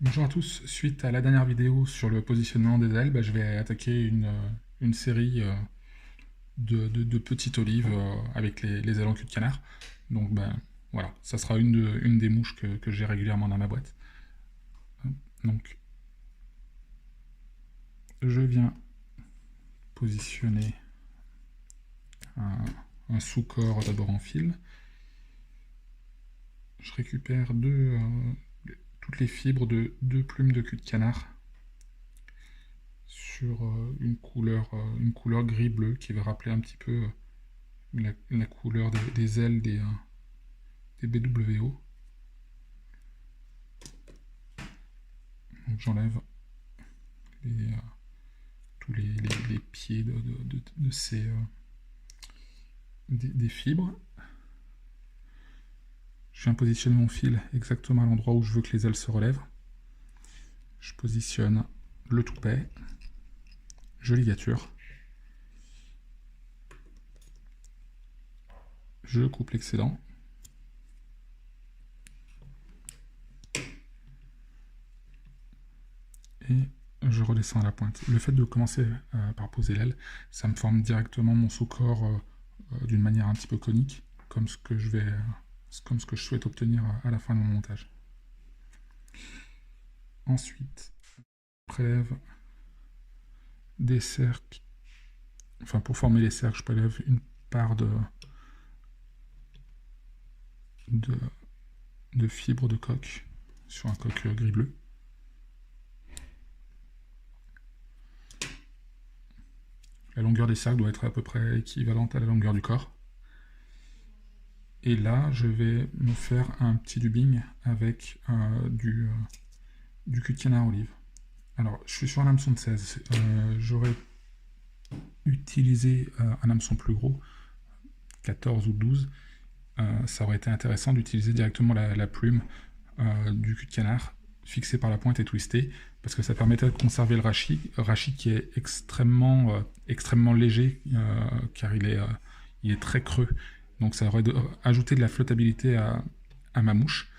Bonjour à tous, suite à la dernière vidéo sur le positionnement des ailes, je vais attaquer une série de petites olives avec les ailes en cul de canard. Donc voilà, ça sera une des mouches que j'ai régulièrement dans ma boîte. Donc je viens positionner un sous-corps d'abord en fil. Je récupère toutes les fibres de deux plumes de cul de canard sur une couleur gris-bleu qui va rappeler un petit peu la couleur des ailes des BWO. Donc j'enlève tous les pieds de ces des fibres. Je viens positionner mon fil exactement à l'endroit où je veux que les ailes se relèvent. Je positionne le toupet, je ligature, je coupe l'excédent, et je redescends à la pointe. Le fait de commencer par poser l'aile, ça me forme directement mon sous-corps d'une manière un petit peu conique, comme ce que je souhaite obtenir à la fin de mon montage. Ensuite, je prélève des cercles, enfin pour former les cercles, je prélève une part de fibres de coque sur un coque gris-bleu. La longueur des cercles doit être à peu près équivalente à la longueur du corps. Et là, je vais me faire un petit dubbing avec du cul de canard olive. Alors, je suis sur un hameçon de 16. J'aurais utilisé un hameçon plus gros, 14 ou 12. Ça aurait été intéressant d'utiliser directement la plume du cul de canard fixée par la pointe et twistée, parce que ça permettait de conserver le rachis qui est extrêmement léger, car il est très creux. Donc ça aurait ajouté de la flottabilité à ma mouche.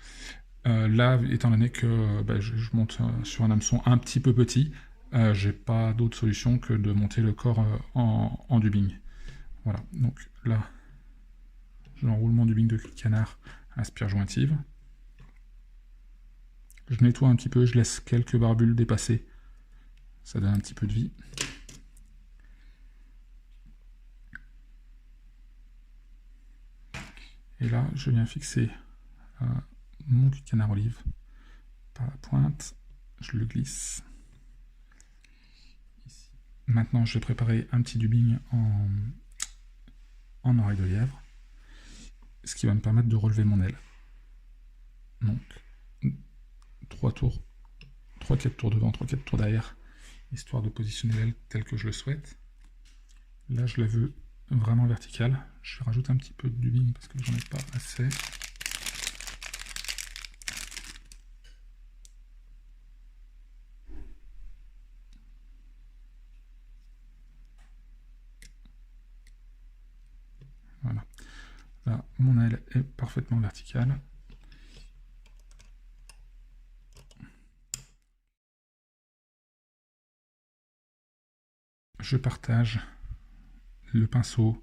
Là, étant donné que je monte sur un hameçon un petit peu petit, j'ai pas d'autre solution que de monter le corps en dubbing. Voilà, donc là, j'enroule mon dubbing de cul de canard à spire jointive. Je nettoie un petit peu, je laisse quelques barbules dépasser. Ça donne un petit peu de vie. Et là, je viens fixer mon cul de canard olive par la pointe. Je le glisse. Ici. Maintenant, je vais préparer un petit dubbing en oreille de lièvre, ce qui va me permettre de relever mon aile. Donc, 3-4 tours devant, 3-4 tours derrière, histoire de positionner l'aile telle que je le souhaite. Là, je la veux vraiment verticale. Je rajoute un petit peu de dubbing parce que j'en ai pas assez. Voilà. Là, mon aile est parfaitement verticale. Je partage le pinceau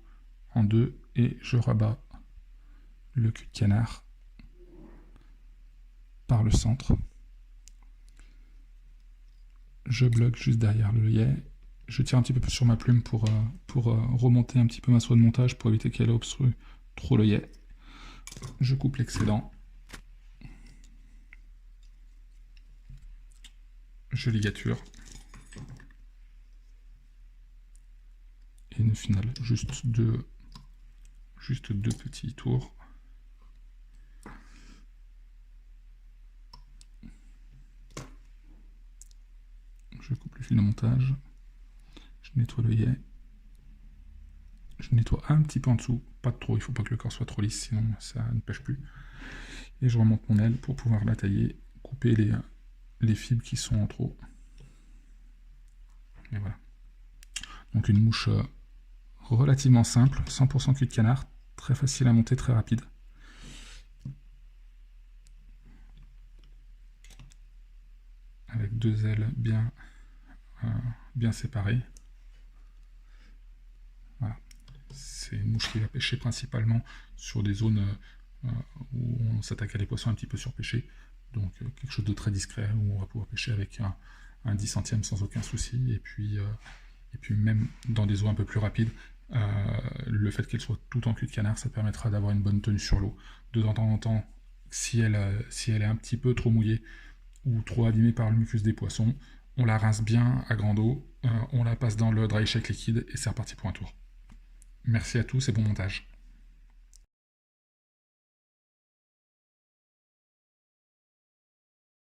en deux et je rabats le cul de canard par le centre. Je bloque juste derrière l'œillet. Je tire un petit peu plus sur ma plume pour remonter un petit peu ma soie de montage pour éviter qu'elle obstrue trop l'œillet. Je coupe l'excédent. Je ligature. Et une finale, juste deux petits tours. Je coupe le fil de montage. Je nettoie l'œillet. Je nettoie un petit peu en dessous, pas trop, il ne faut pas que le corps soit trop lisse, sinon ça ne pêche plus. Et je remonte mon aile pour pouvoir la tailler, couper les fibres qui sont en trop. Et voilà. Donc une mouche relativement simple, 100% cul de canard, très facile à monter, très rapide. deux ailes bien séparées. Voilà. C'est une mouche qui va pêcher principalement sur des zones où on s'attaque à des poissons un petit peu surpêchés. Donc quelque chose de très discret où on va pouvoir pêcher avec un 10 centième sans aucun souci. Et puis même dans des eaux un peu plus rapides, le fait qu'elle soit tout en cul de canard, ça permettra d'avoir une bonne tenue sur l'eau. De temps en temps, si elle est un petit peu trop mouillée ou trop abîmée par le mucus des poissons, on la rince bien à grande eau, on la passe dans le dry shake liquide et c'est reparti pour un tour. Merci à tous et bon montage.